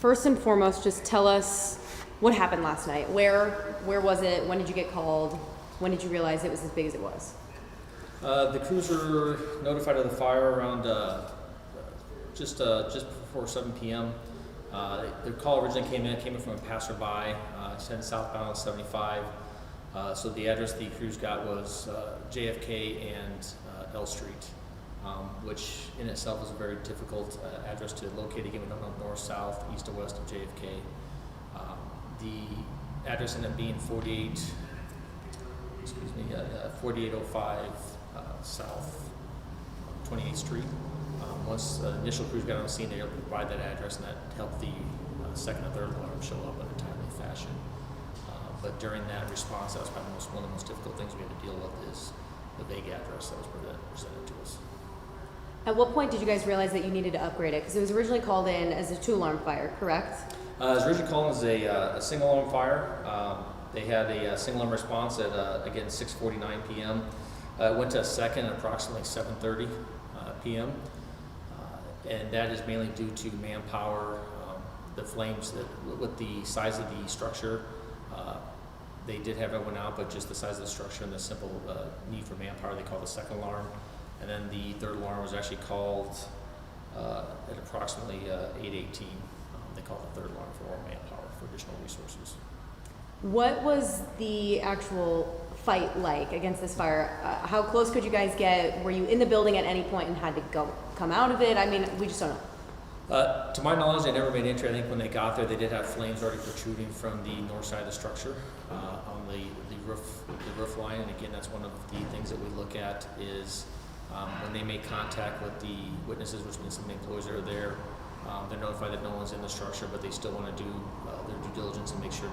First and foremost, just tell us what happened last night. Where was it? When did you get called? When did you realize it was as big as it was? The crews were notified of the fire around just before 7 p.m. The call originally came in from a passerby, heading southbound on 75. So the address the crews got was JFK and L Street, which in itself is a very difficult address to locate. Again, we don't know north, south, east, or west of JFK. The address ended up being 4805 South 28th Street. Once the initial crews got on the scene, they were able to provide that address, and that helped the second and third alarm show up in a timely fashion. But during that response, that was probably one of the most difficult things we had to deal with is the vague address that was presented to us. At what point did you guys realize that you needed to upgrade it? Because it was originally called in as a 2-alarm fire, correct? It was originally called as a single alarm fire. They had a single alarm response at, again, 6:49 p.m. It went to a second at approximately 7:30 p.m. And that is mainly due to manpower. The flames, with the size of the structure, they did have everyone out, but just the size of the structure and the simple need for manpower, they called the second alarm. And then the third alarm was actually called at approximately 8:18. They called the third alarm for more manpower, for additional resources. What was the actual fight like against this fire? How close could you guys get? Were you in the building at any point and had to come out of it? I mean, we just don't know. To my knowledge, they never made entry. I think when they got there, they did have flames already protruding from the north side of the structure on the roof line. And again, that's one of the things that we look at is when they make contact with the witnesses, which means some of the employees that are there. They're notified that no one's in the structure, but they still want to do their due diligence and make sure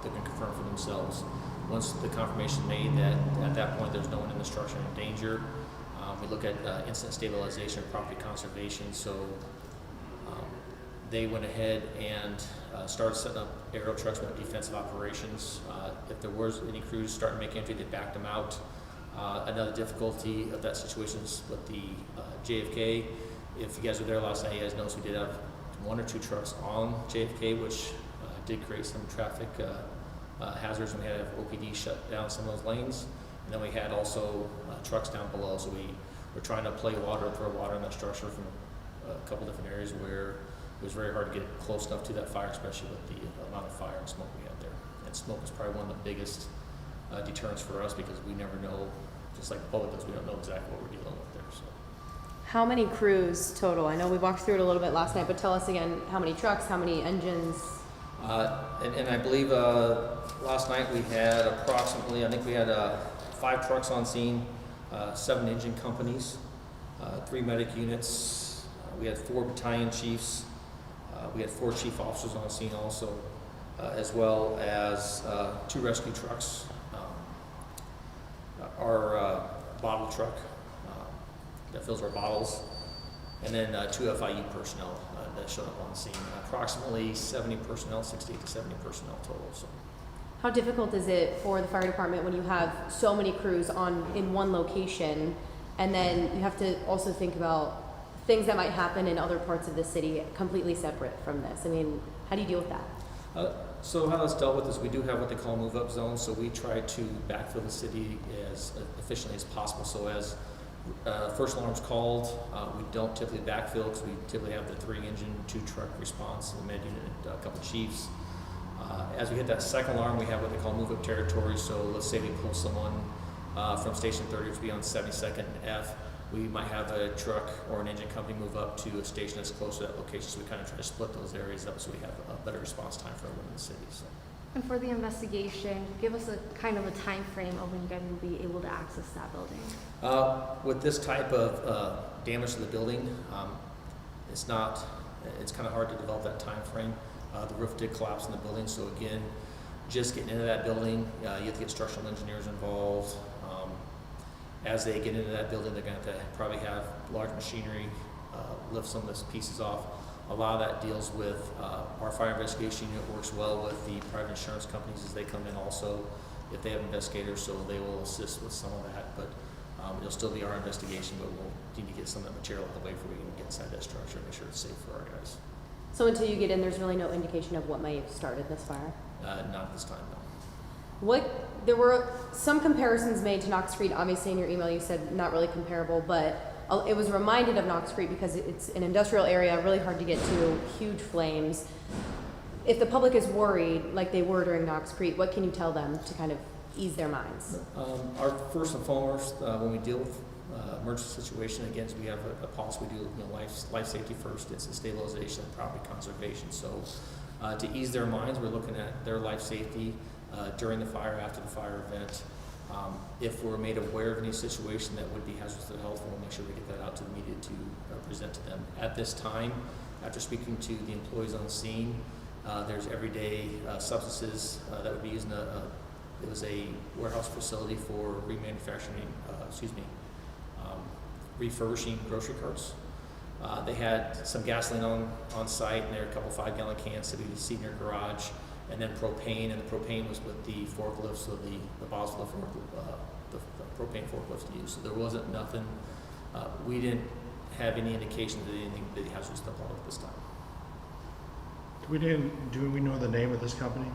they can confirm for themselves. Once the confirmation is made that at that point there's no one in the structure in danger, we look at instant stabilization or property conservation. So they went ahead and started setting up aerial trucks with defensive operations. If there was any crews starting to make entry, they backed them out. Another difficulty of that situation is with the JFK. If you guys were there last night, you guys noticed we did have 1 or 2 trucks on JFK, which did create some traffic hazards, and we had OPD shut down some of those lanes. And then we had also trucks down below, so we were trying to throw water in that structure from a couple different areas where it was very hard to get close enough to that fire, especially with the amount of fire and smoke we had there. And smoke is probably one of the biggest deterrents for us because we never know, just like the public does, we don't know exactly what we're dealing with there. So. How many crews total? I know we walked through it a little bit last night, but tell us again, how many trucks, how many engines? And I believe last night we had approximately, I think we had 5 trucks on scene, 7 engine companies, 3 medic units. We had 4 battalion chiefs. We had 4 chief officers on scene also, as well as 2 rescue trucks. Our bottle truck that fills our bottles, and then 2 FIU personnel that showed up on the scene. Approximately 70 personnel, 68 to 70 personnel total. So. How difficult is it for the fire department when you have so many crews in one location, and then you have to also think about things that might happen in other parts of the city completely separate from this? I mean, how do you deal with that? So how that's dealt with is we do have what they call move-up zones, so we try to backfill the city as efficiently as possible. So as first alarm's called, we don't typically backfill because we typically have the 3-engine, 2-truck response, the med unit, and a couple chiefs. As we hit that second alarm, we have what they call move-up territory. So let's say we pull someone from Station 30 to be on 72nd and F. We might have a truck or an engine company move up to a station that's close to that location, so we kind of try to split those areas up so we have a better response time for everyone in the city. So. And for the investigation, give us a kind of a time frame of when you guys will be able to access that building. With this type of damage to the building, it's kind of hard to develop that time frame. The roof did collapse in the building, so again, just getting into that building, you have to get structural engineers involved. As they get into that building, they're going to probably have large machinery lift some of those pieces off. A lot of that deals with our fire investigation unit works well with the private insurance companies as they come in also, if they have investigators, so they will assist with some of that. But it'll still be our investigation, but we'll need to get some of that material out of the way before we can get inside that structure and make sure it's safe for our guys. So until you get in, there's really no indication of what might have started this fire? Not at this time, no. There were some comparisons made to Knox Creek. Obviously, in your email, you said not really comparable, but it was reminded of Knox Creek because it's an industrial area, really hard to get to, huge flames. If the public is worried, like they were during Knox Creek, what can you tell them to kind of ease their minds? Our first and foremost, when we deal with emergency situation, again, we have a policy. We do life safety first. It's the stabilization and property conservation. So to ease their minds, we're looking at their life safety during the fire, after the fire event. If we're made aware of any situation that would be hazardous to health, we'll make sure we get that out to the media to present to them. At this time, after speaking to the employees on scene, there's everyday substances that would be used in it was a warehouse facility for refurbishing grocery carts. They had some gasoline on site, and there were a couple 5-gallon cans to be seen in their garage, and then propane, and the propane was with the forklifts, so the bottles for the propane forklifts to use. So there wasn't nothing, we didn't have any indication that anything that he has stuff on at this time. Do we know the name of this company?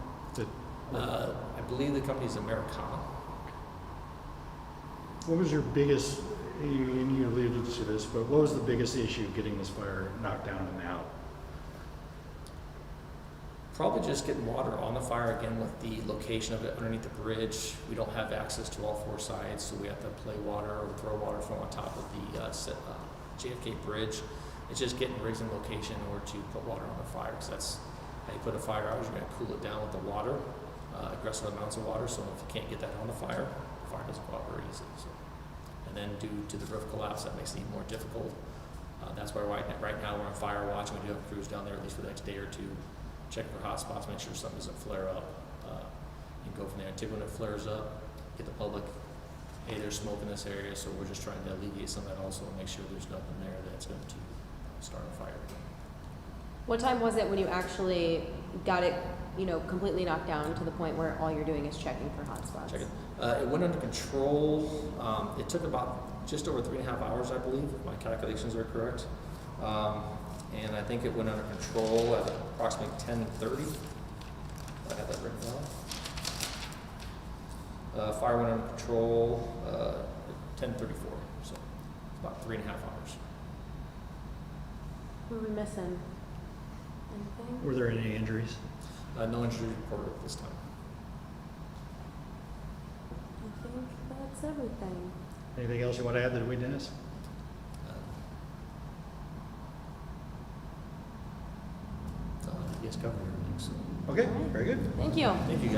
I believe the company is Americana. What was your biggest, and you alluded to this, but what was the biggest issue getting this fire knocked down and out? Probably just getting water on the fire, again, with the location of it underneath the bridge. We don't have access to all 4 sides, so we have to play water or throw water from on top of the JFK bridge. It's just getting rigs in location in order to put water on the fire, because that's how you put a fire out, is you're going to cool it down with the water, aggressive amounts of water, so if you can't get that on the fire doesn't go out very easily. So. And then due to the roof collapse, that makes it even more difficult. That's why right now we're on fire watch, and we do have crews down there at least for the next day or two, check for hot spots, make sure something doesn't flare up. You can go from there. And typically when it flares up, get the public, hey, there's smoke in this area, so we're just trying to alleviate some of that also and make sure there's nothing there that's going to start a fire again. What time was it when you actually got it, completely knocked down to the point where all you're doing is checking for hot spots? Check it. It went under control. It took about just over 3.5 hours, I believe, if my calculations are correct. And I think it went under control at approximately 10:30. I have that written down. Fire went under control at 10:34, so about 3.5 hours. What are we missing? Anything? Were there any injuries? No injury reported at this time. I think that's everything. Anything else you want to add that we didn't? Yes, covered everything. So. Okay, very good. Thank you. Thank you, guys.